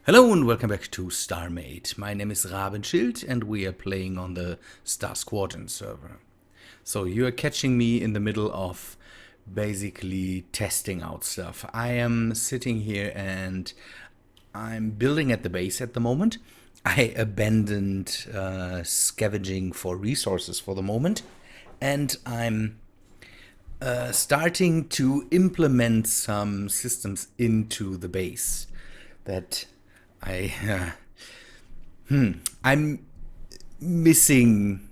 Hello and welcome back to Starmade. My name is Rabenschild and we are playing on the Squadron server. So you are catching me in the middle of basically testing out stuff. I am sitting here and I'm building at the base at the moment. I abandoned scavenging for resources for the moment, and I'm starting to implement some systems into the base that I I'm missing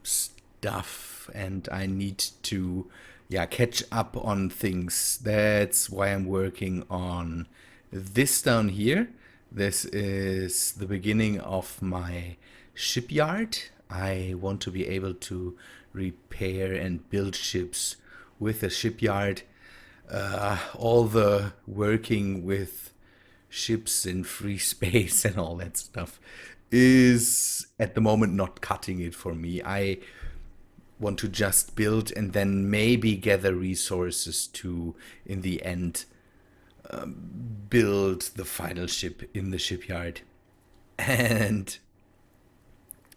stuff and I need to catch up on things. That's why I'm working on this down here. This is the beginning of my shipyard. I want to be able to repair and build ships with a shipyard. All the working with ships in free space and all that stuff is at the moment not cutting it for me. I want to just build and then maybe gather resources to, in the end, build the final ship in the shipyard. And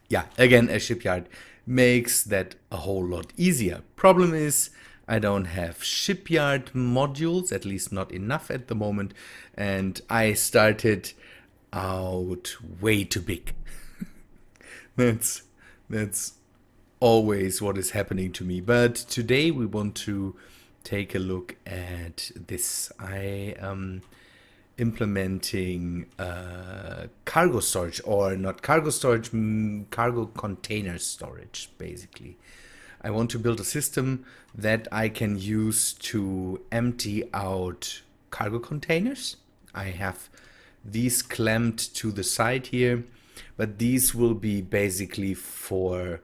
yeah, again, a shipyard makes that a whole lot easier. Problem is, I don't have shipyard modules, at least not enough at the moment, and I started out way too big. That's always what is happening to me. But today we want to take a look at this. I am implementing cargo storage, or not cargo storage, cargo container storage, basically. I want to build a system that I can use to empty out cargo containers. I have these clamped to the side here, but these will be basically for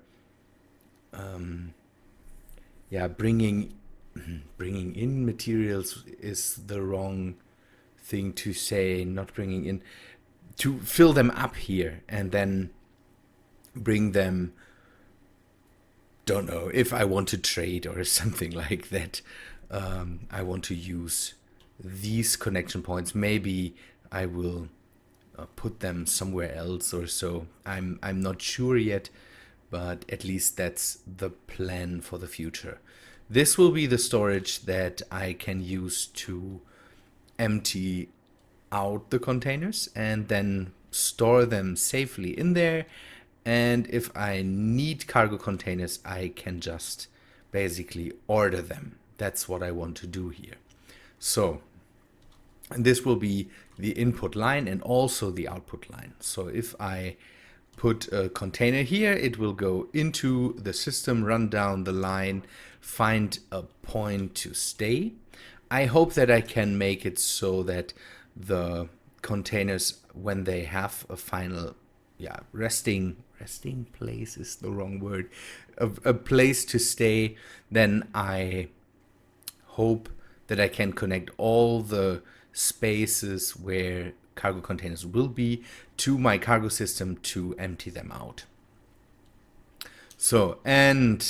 bringing in materials is the wrong thing to say. Not bringing in, to fill them up here and then bring them, don't know, if I want to trade or something like that. I want to use these connection points. Maybe I will put them somewhere else or so. I'm not sure yet, but at least that's the plan for the future. This will be the storage that I can use to empty out the containers and then store them safely in there. And if I need cargo containers, I can just basically order them. That's what I want to do here. So, and this will be the input line and also the output line. So if I put a container here, it will go into the system, run down the line, find a point to stay. I hope that I can make it so that the containers, when they have a final resting place is the wrong word, a place to stay, then I hope that I can connect all the spaces where cargo containers will be to my cargo system to empty them out. So, and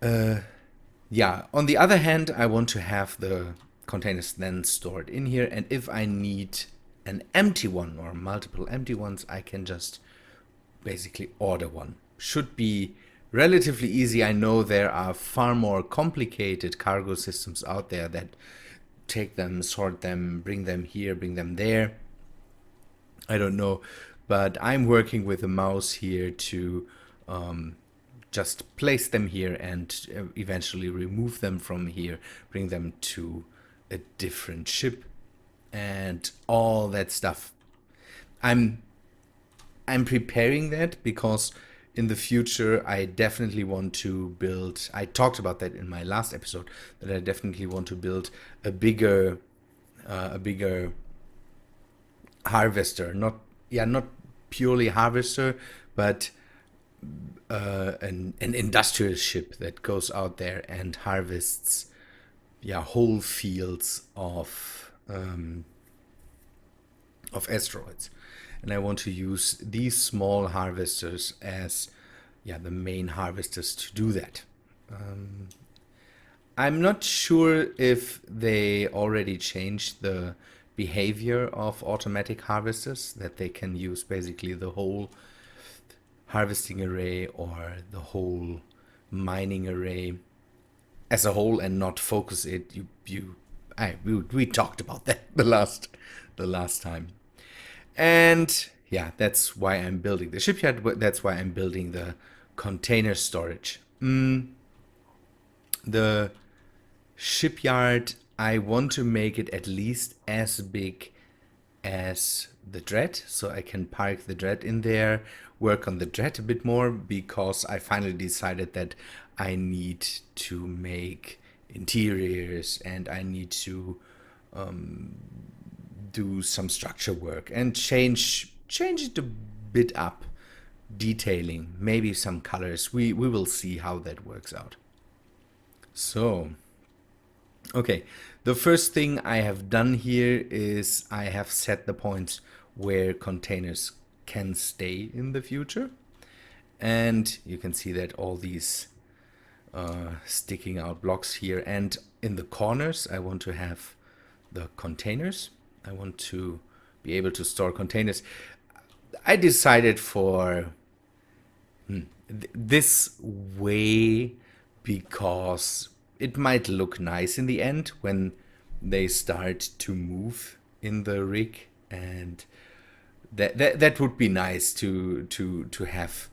on the other hand, I want to have the containers then stored in here, and if I need an empty one or multiple empty ones, I can just basically order one. Should be relatively easy. I know there are far more complicated cargo systems out there that take them, sort them, bring them here, bring them there. I don't know, but I'm working with a mouse here to just place them here and eventually remove them from here, bring them to a different ship and all that stuff. I'm preparing that because in the future I definitely want to build, I talked about that in my last episode, that I definitely want to build a bigger harvester, not purely harvester, but an industrial ship that goes out there and harvests whole fields of asteroids. And I want to use these small harvesters as the main harvesters to do that. I'm not sure if they already changed the behavior of automatic harvesters, that they can use basically the whole harvesting array or the whole mining array as a whole and not focus it. We talked about that the last time. And yeah, that's why I'm building the shipyard. That's why I'm building the container storage. The shipyard, I want to make it at least as big as the dread, so I can park the dread in there, work on the dread a bit more, because I finally decided that I need to make interiors and I need to do some structure work and change it a bit up, detailing, maybe some colors. We will see how that works out. So okay, the first thing I have done here is I have set the points where containers can stay in the future. And you can see that all these sticking out blocks here, and in the corners I want to have the containers. I want to be able to store containers. I decided for this way because it might look nice in the end when they start to move in the rig, and that would be nice to have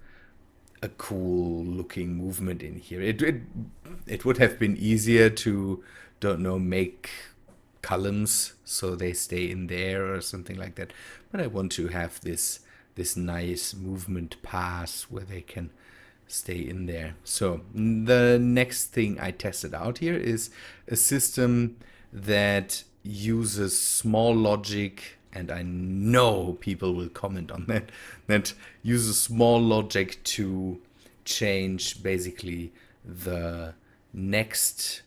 a cool looking movement in here. It would have been easier to, don't know, make columns so they stay in there or something like that, but I want to have this nice movement pass where they can stay in there. So the next thing I tested out here is a system that uses small logic, and I know people will comment on that uses small logic to change basically the next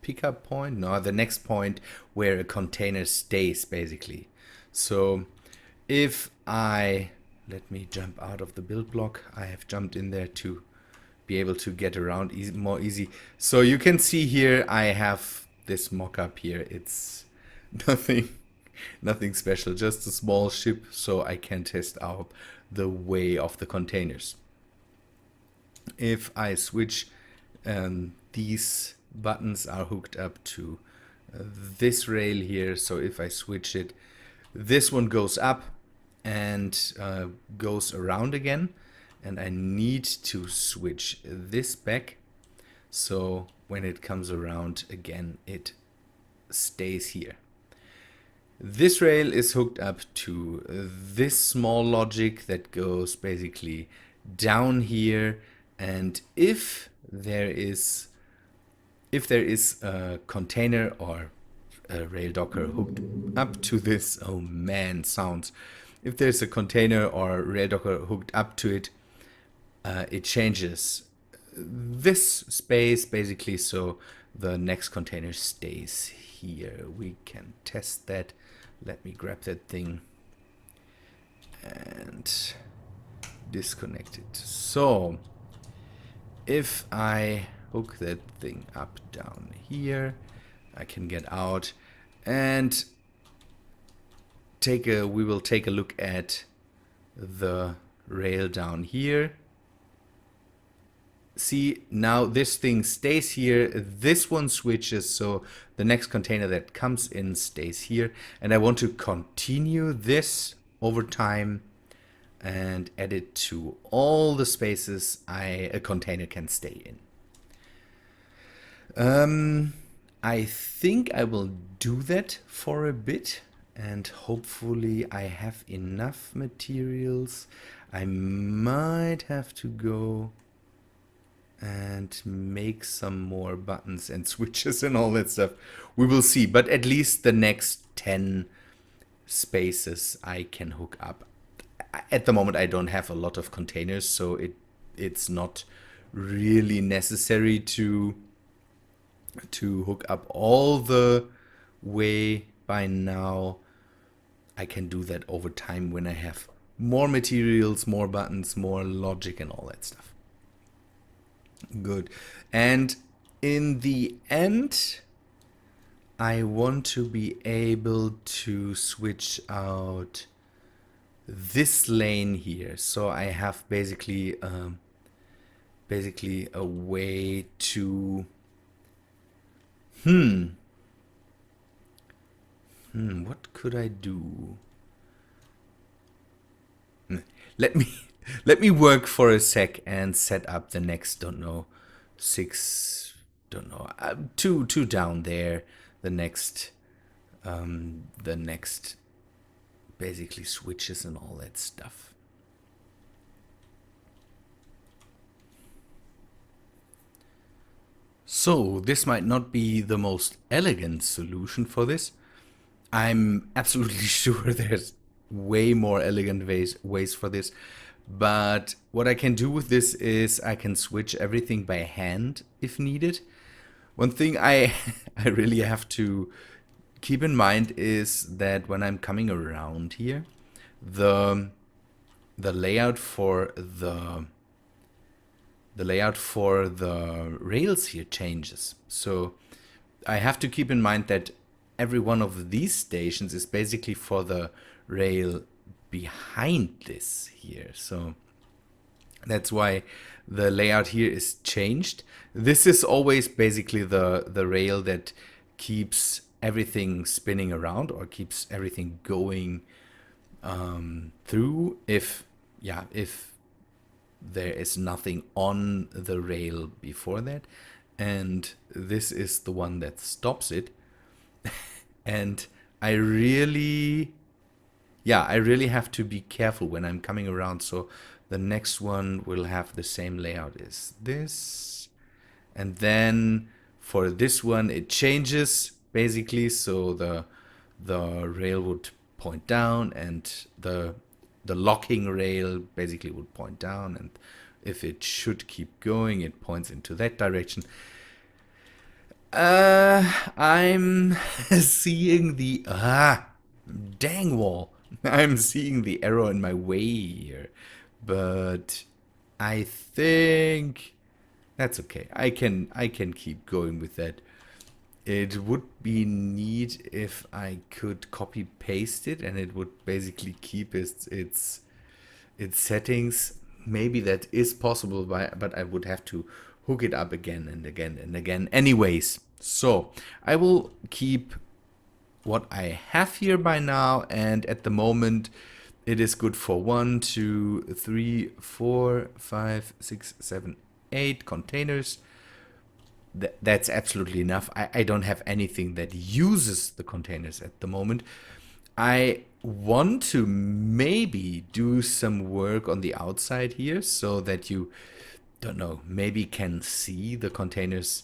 pickup point, no, the next point where a container stays basically. So if let me jump out of the build block. I have jumped in there to be able to get around more easy. So you can see here I have this mock-up here. It's nothing special, just a small ship so I can test out the way of the containers. If I switch, these buttons are hooked up to this rail here, so if I switch it, this one goes up and goes around again, and I need to switch this back so when it comes around again it stays here. This rail is hooked up to this small logic that goes basically down here, and if there is a container or a rail docker hooked up to this, oh man, sounds. If there's a container or rail docker hooked up to it, it changes this space basically, so the next container stays here. We can test that. Let me grab that thing and disconnect it. So if I hook that thing up down here, I can get out and we will take a look at the rail down here. See, now this thing stays here, this one switches, so the next container that comes in stays here, and I want to continue this over time and add it to all the spaces a container can stay in. I think I will do that for a bit, and hopefully I have enough materials. I might have to go and make some more buttons and switches and all that stuff. We will see, but at least the next 10 spaces I can hook up. At the moment I don't have a lot of containers, so it's not really necessary to hook up all the way by now. I can do that over time when I have more materials, more buttons, more logic and all that stuff. Good. And in the end, I want to be able to switch out this lane here. So I have basically a way to what could I do? Let me let me work for a sec and set up the next, don't know, two down there. The next basically switches and all that stuff. So this might not be the most elegant solution for this. I'm absolutely sure there's way more elegant ways for this. But what I can do with this is I can switch everything by hand if needed. One thing I really have to keep in mind is that when I'm coming around here, the layout for the rails here changes. So I have to keep in mind that every one of these stations is basically for the rail behind this here. So that's why the layout here is changed. This is always basically the rail that keeps everything spinning around or keeps everything going through if there is nothing on the rail before that. And this is the one that stops it. And I really have to be careful when I'm coming around. So the next one will have the same layout as this. And then for this one, it changes basically. So the rail would point down and the locking rail basically would point down. And if it should keep going, it points into that direction. I'm seeing the dang wall. I'm seeing the arrow in my way here, but I think that's okay. I can keep going with that. It would be neat if I could copy paste it and it would basically keep its settings. Maybe that is possible, but I would have to hook it up again and again and again. Anyways, so I will keep what I have here by now, and at the moment it is good for 1, 2, 3, 4, 5, 6, 7, 8 containers. That's absolutely enough. I don't have anything that uses the containers at the moment. I want to maybe do some work on the outside here so that you, don't know, maybe can see the containers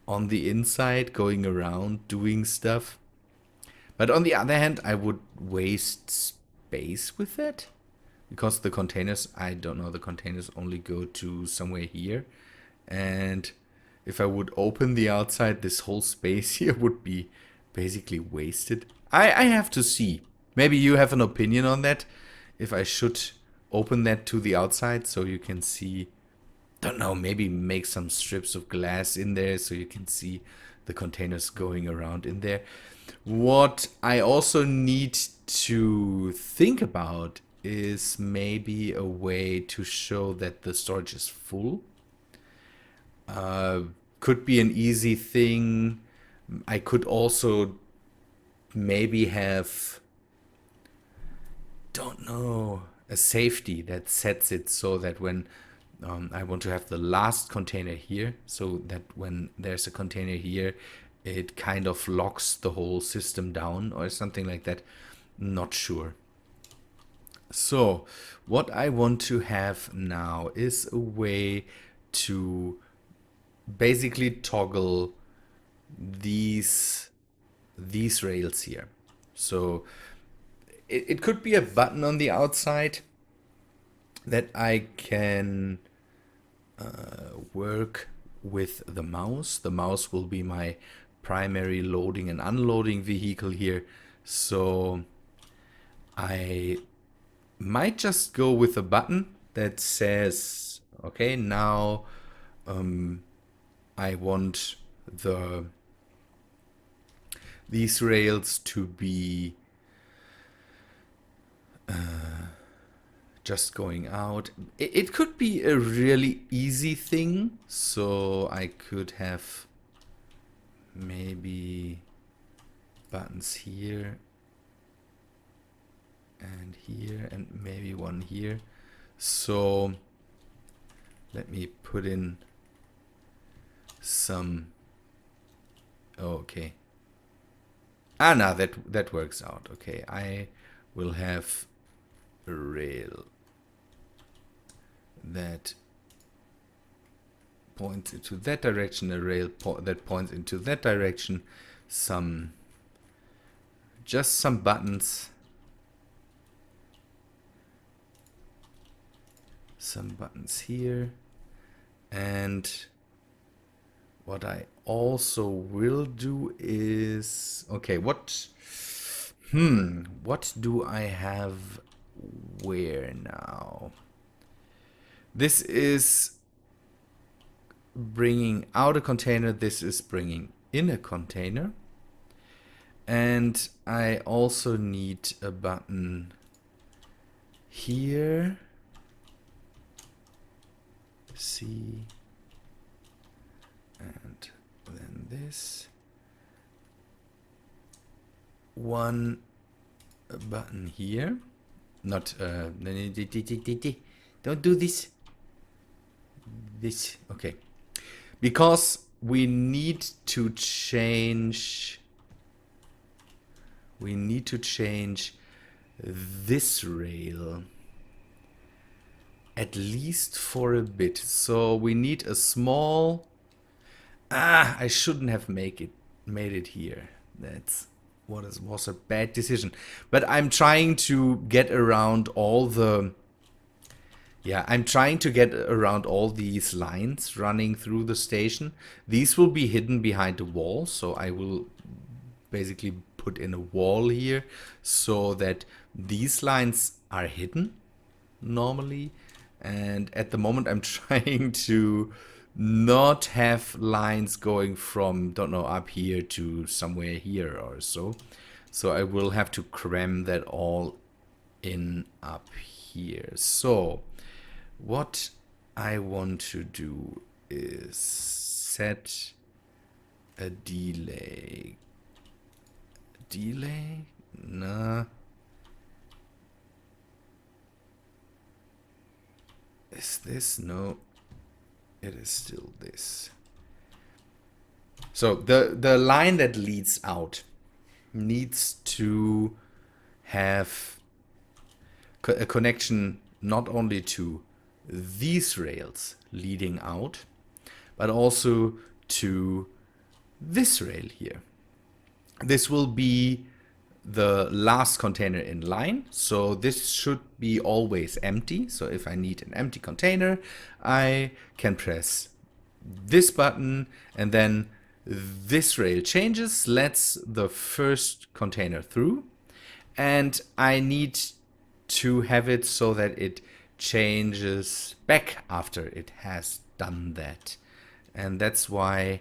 on the inside going around doing stuff. But on the other hand, I would waste space with that because the containers, I don't know, the containers only go to somewhere here. And if I would open the outside, this whole space here would be basically wasted. I have to see. Maybe you have an opinion on that. If I should open that to the outside so you can see, don't know, maybe make some strips of glass in there so you can see the containers going around in there. What I also need to think about is maybe a way to show that the storage is full. Could be an easy thing. I could also maybe have, don't know, a safety that sets it so that when I want to have the last container here, so that when there's a container here, it kind of locks the whole system down or something like that. Not sure. So what I want to have now is a way to basically toggle these rails here. So it could be a button on the outside that I can work with the mouse. The mouse will be my primary loading and unloading vehicle here. So I might just go with a button that says, okay, now I want these rails to be just going out. It could be a really easy thing, so I could have maybe buttons here and here and maybe one here. So let me put in some. Oh, okay. Ah, no, that works out. Okay, I will have a rail that points into that direction, a rail that points into that direction, just some buttons, here, and what I also will do is, okay, what do I have where now? This is bringing out a container, this is bringing in a container, and I also need a button here, C, and then this one button here, not don't do this, okay, because we need to change this rail at least for a bit. So we need a small, I shouldn't have made it here. That's was a bad decision. But I'm trying to get around all the I'm trying to get around all these lines running through the station. These will be hidden behind a wall, so I will basically put in a wall here so that these lines are hidden normally. And at the moment I'm trying to not have lines going from, don't know, up here to somewhere here or so. So I will have to cram that all in up here. So what I want to do is set a delay. Delay? Nah. Is this? No. It is still this. So the line that leads out needs to have a connection not only to these rails leading out, but also to this rail here. This will be the last container in line, so this should be always empty. So if I need an empty container, I can press this button, and then this rail changes, lets the first container through, and I need to have it so that it changes back after it has done that. And that's why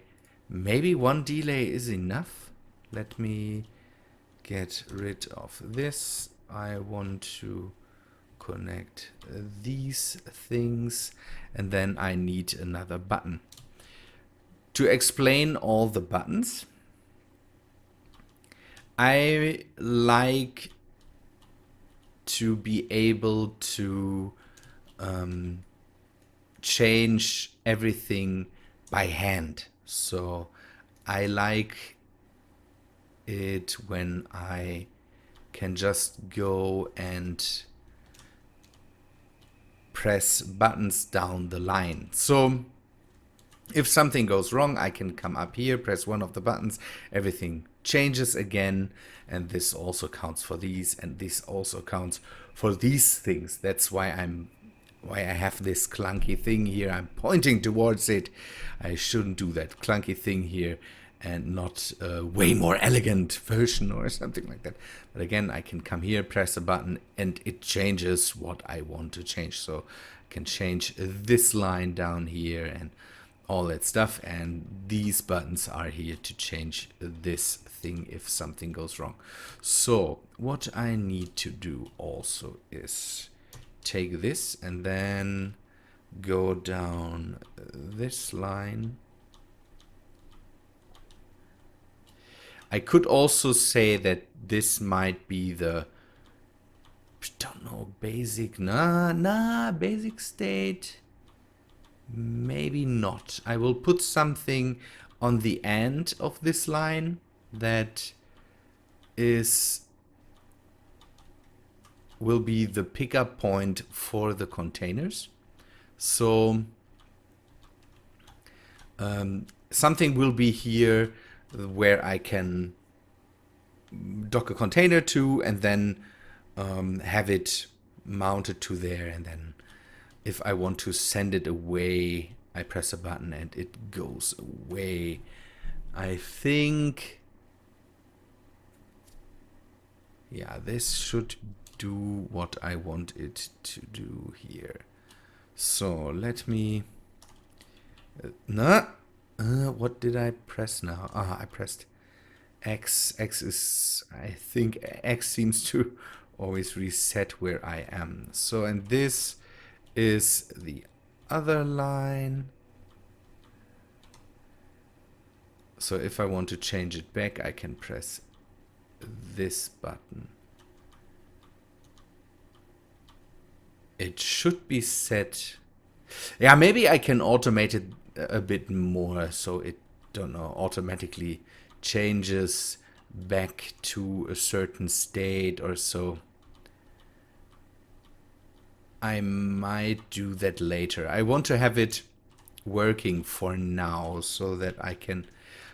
maybe one delay is enough. Let me get rid of this. I want to connect these things, and then I need another button. To explain all the buttons, I like to be able to change everything by hand. So I like it when I can just go and press buttons down the line. So if something goes wrong, I can come up here, press one of the buttons, everything changes again, and this also counts for these, and this also counts for these things. That's why I have this clunky thing here. I'm pointing towards it. I shouldn't do that clunky thing here, and not a way more elegant version or something like that. But again, I can come here, press a button, and it changes what I want to change. So I can change this line down here and all that stuff, and these buttons are here to change this thing if something goes wrong. So what I need to do also is take this and then go down this line. I could also say that this might be the, don't know, basic, basic state. Maybe not. I will put something on the end of this line that will be the pickup point for the containers. So something will be here where I can dock a container to and then have it mounted to there, and then if I want to send it away, I press a button and it goes away. I think, yeah, this should do what I want it to do here. So let me, what did I press now? I pressed X. X is, I think X seems to always reset where I am. So, and this is the other line. So if I want to change it back, I can press this button. It should be set. Yeah, maybe I can automate it a bit more so it, don't know, automatically changes back to a certain state or so. I might do that later. I want to have it working for now so that I can...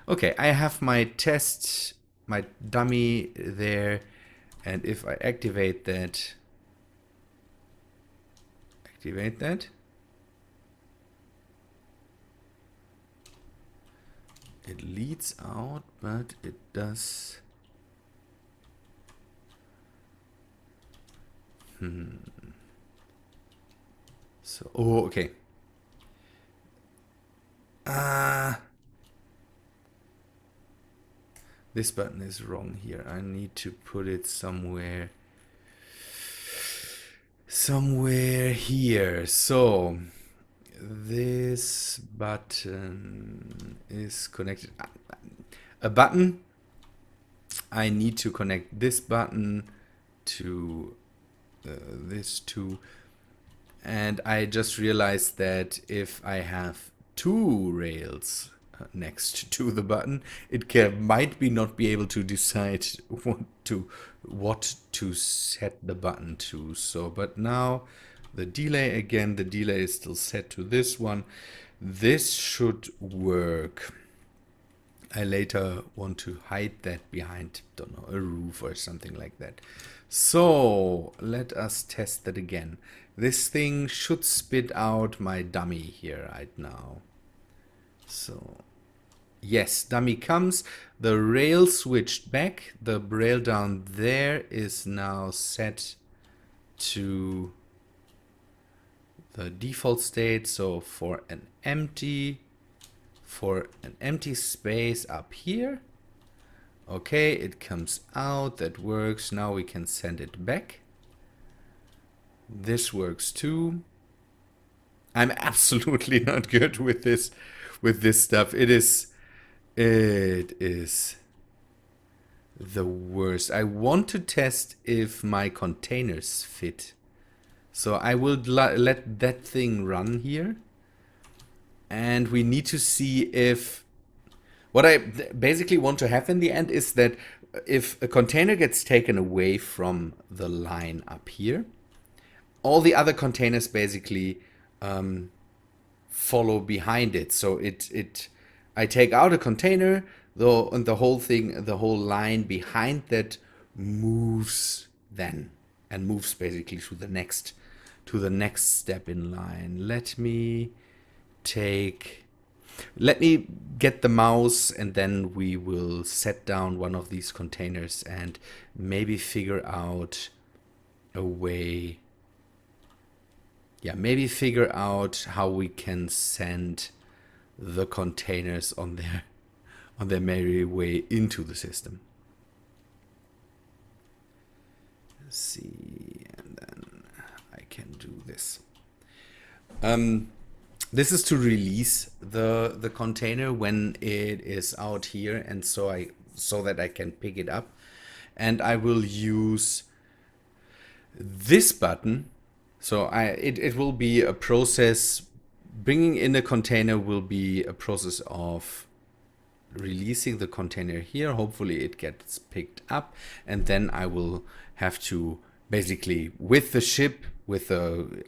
Okay, I have my test, my dummy there, and if I activate that, it leads out, but it does... So, oh, okay. This button is wrong here. I need to put it somewhere here. So this button is connected. A button. I need to connect this button to this two. And I just realized that if I have two rails next to the button, it might not be able to decide what to set the button to. So, but now the delay again, the delay is still set to this one. This should work. I later want to hide that behind, don't know, a roof or something like that. So let us test that again. This thing should spit out my dummy here right now. So yes, dummy comes. The rail switched back. The rail down there is now set to the default state. So for an empty space up here. Okay, it comes out. That works. Now we can send it back. This works too. I'm absolutely not good with this stuff. It is the worst. I want to test if my containers fit. So I will let that thing run here. And we need to see if... What I basically want to have in the end is that if a container gets taken away from the line up here, all the other containers basically follow behind it. So I take out a container, though, and the whole thing, the whole line behind that moves then, and moves basically to the next step in line. Let me get the mouse, and then we will set down one of these containers and maybe figure out a way. Yeah, maybe figure out how we can send the containers on their merry way into the system. Let's see, and then I can do this. This is to release the container when it is out here, and so that I can pick it up. And I will use this button. So it will be a process. Bringing in a container will be a process of releasing the container here. Hopefully it gets picked up, and then I will have to basically, with the ship,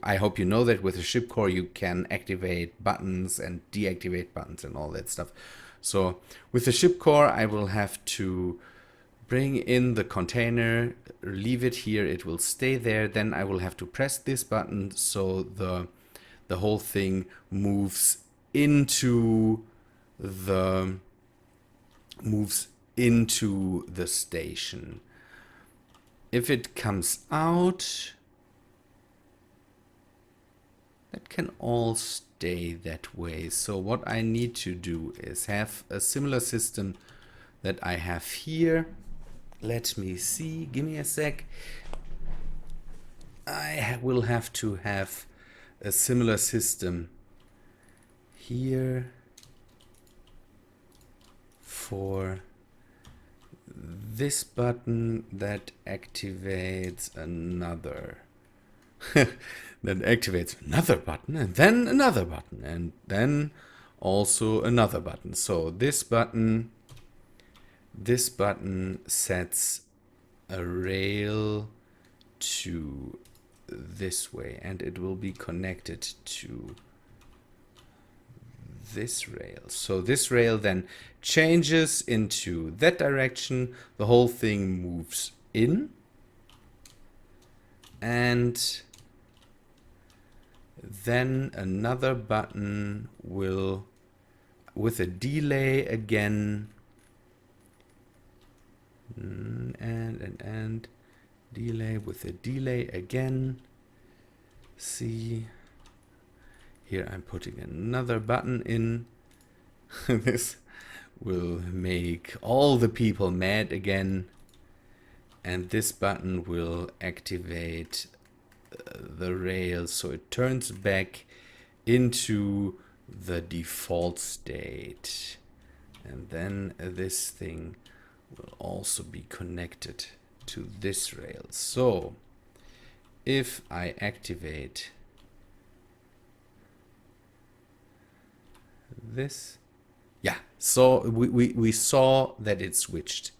I hope you know that with the ship core you can activate buttons and deactivate buttons and all that stuff. So with the ship core I will have to bring in the container, leave it here, it will stay there. Then I will have to press this button so the whole thing moves into the station. If it comes out, that can all stay that way. So what I need to do is have a similar system that I have here. Let me see, give me a sec. I will have to have a similar system here for this button that activates another button, and then another button, and then also another button. So this button sets a rail to this way, and it will be connected to this rail. So this rail then changes into that direction. The whole thing moves in, and then another button will, with a delay again, and delay with a delay again. See, here I'm putting another button in. This will make all the people mad again, and this button will activate the rail so it turns back into the default state, and then this thing will also be connected to this rail. So if I activate this, yeah, so we saw that it switched.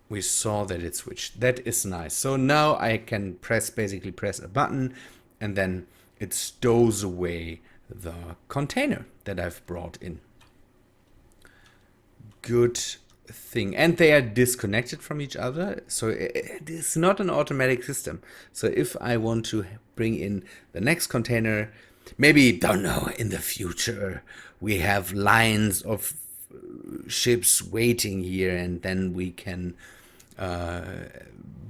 We saw that it switched. That is nice. So now I can basically press a button, and then it stows away the container that I've brought in. Good thing. And they are disconnected from each other, so it is not an automatic system. So if I want to bring in the next container, maybe, don't know, in the future we have lines of ships waiting here, and then we can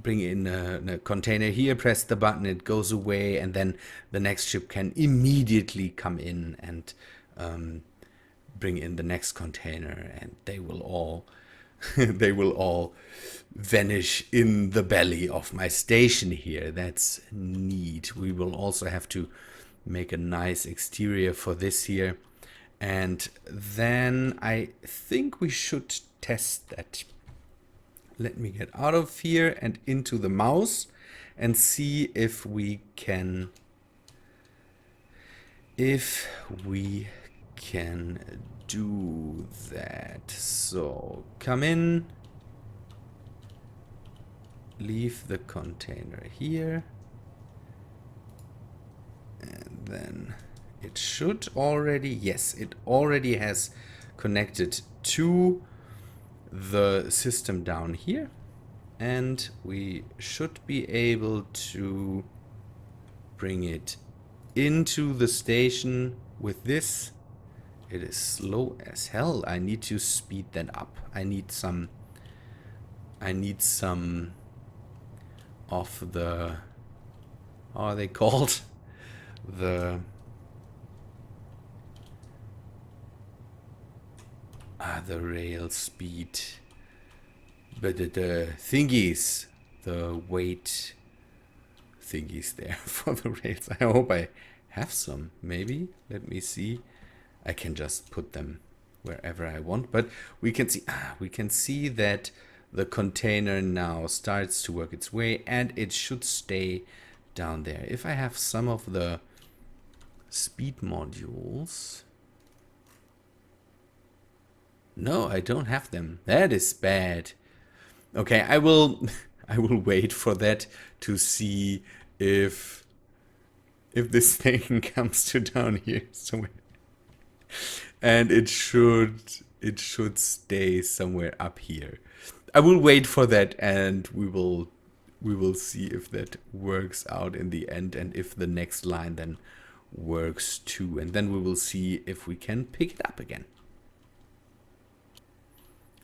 bring in a container here, press the button, it goes away, and then the next ship can immediately come in and bring in the next container, and they will all vanish in the belly of my station here. That's neat. We will also have to make a nice exterior for this here, and then I think we should test that. Let me get out of here and into the mouse and see if we can do that. So come in, leave the container here, and then it should already, yes, it already has connected to the system down here, and we should be able to bring it into the station with this. It is slow as hell. I need to speed that up. I need some of the, how are they called? The The rail speed. But the thingies, the weight thingies there for the rails. I hope I have some, maybe. Let me see. I can just put them wherever I want, but we can see that the container now starts to work its way, and it should stay down there. If I have some of the speed modules. No, I don't have them. That is bad. Okay, I will I will wait for that to see if this thing comes to down here somewhere. And it should stay somewhere up here. I will wait for that, and we will see if that works out in the end, and if the next line then works too, and then we will see if we can pick it up again.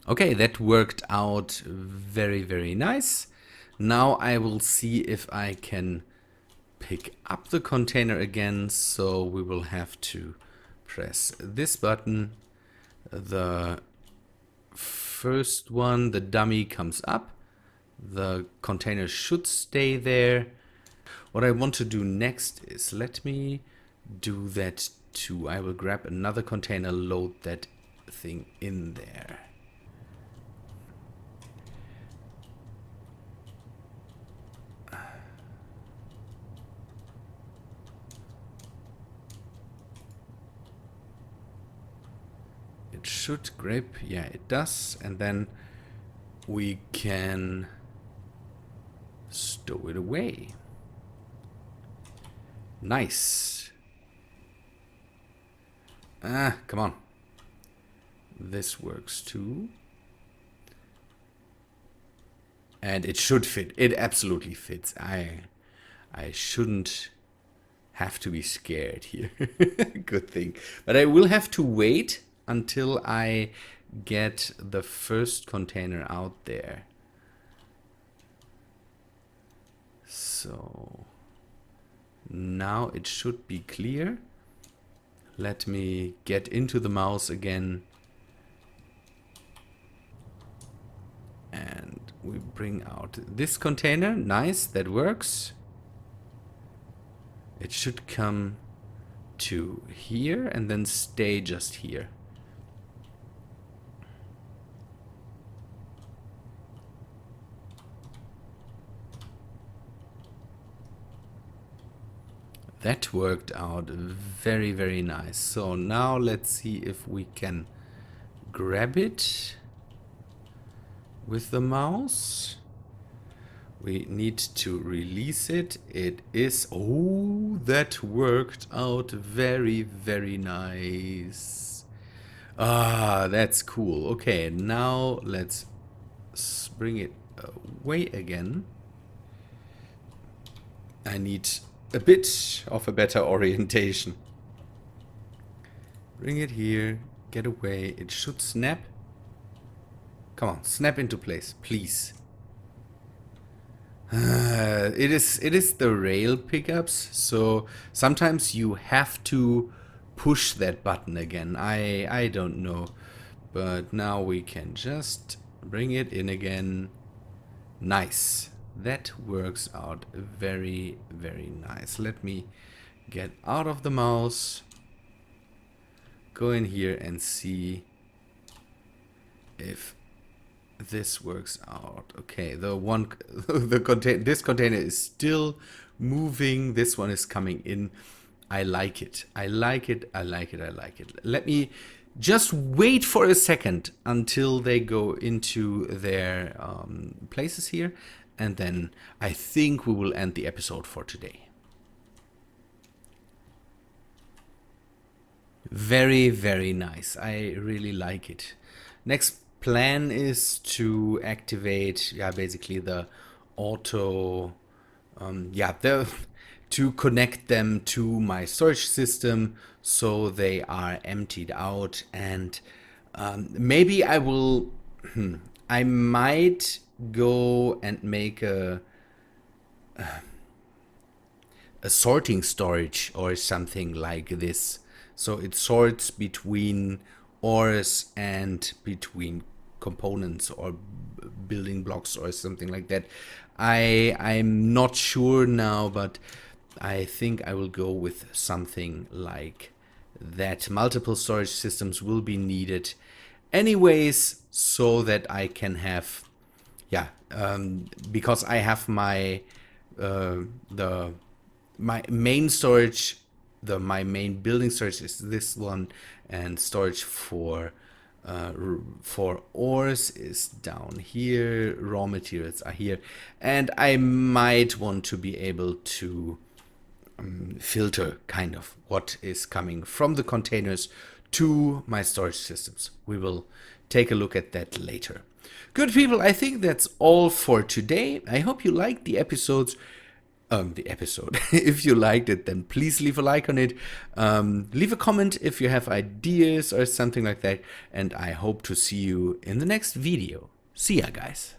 Okay, that worked out very, very nice. Now I will see if I can pick up the container again. So we will have to press this button. The first one, the dummy, comes up. The container should stay there. What I want to do next is, let me do that too. I will grab another container, load that thing in there. It should grip, yeah, it does, and then we can stow it away. Nice. Come on. This works too. And it should fit. It absolutely fits. I shouldn't have to be scared here. Good thing. But I will have to wait until I get the first container out there. So now it should be clear. Let me get into the mouse again. And we bring out this container. Nice, that works. It should come to here and then stay just here. That worked out very, very nice. So now let's see if we can grab it with the mouse. We need to release it. It is... Oh, that worked out very, very nice. Ah, that's cool. Okay, now let's bring it away again. I need a bit of a better orientation. Bring it here, get away. It should snap. Come on, snap into place, please. It is the rail pickups, so sometimes you have to push that button again. I don't know, but now we can just bring it in again. Nice. That works out very, very nice. Let me get out of the mouse, go in here and see if this works out. Okay, this container is still moving. This one is coming in. I like it. I like it. I like it. I like it. Let me just wait for a second until they go into their places here. And then I think we will end the episode for today. Very, very nice. I really like it. Next plan is to activate, basically the auto, to connect them to my storage system so they are emptied out. And maybe I will, I might go and make a sorting storage or something like this, so it sorts between ores and between components or building blocks or something like that. I'm not sure now, but I think I will go with something like that. Multiple storage systems will be needed anyways, so that I can have, yeah, because I have my my main storage, my main building storage is this one, and storage for ores is down here, raw materials are here, and I might want to be able to filter kind of what is coming from the containers to my storage systems. We will take a look at that later. Good people, I think that's all for today. I hope you liked the episode. If you liked it, then please leave a like on it. Leave a comment if you have ideas or something like that. And I hope to see you in the next video. See ya, guys.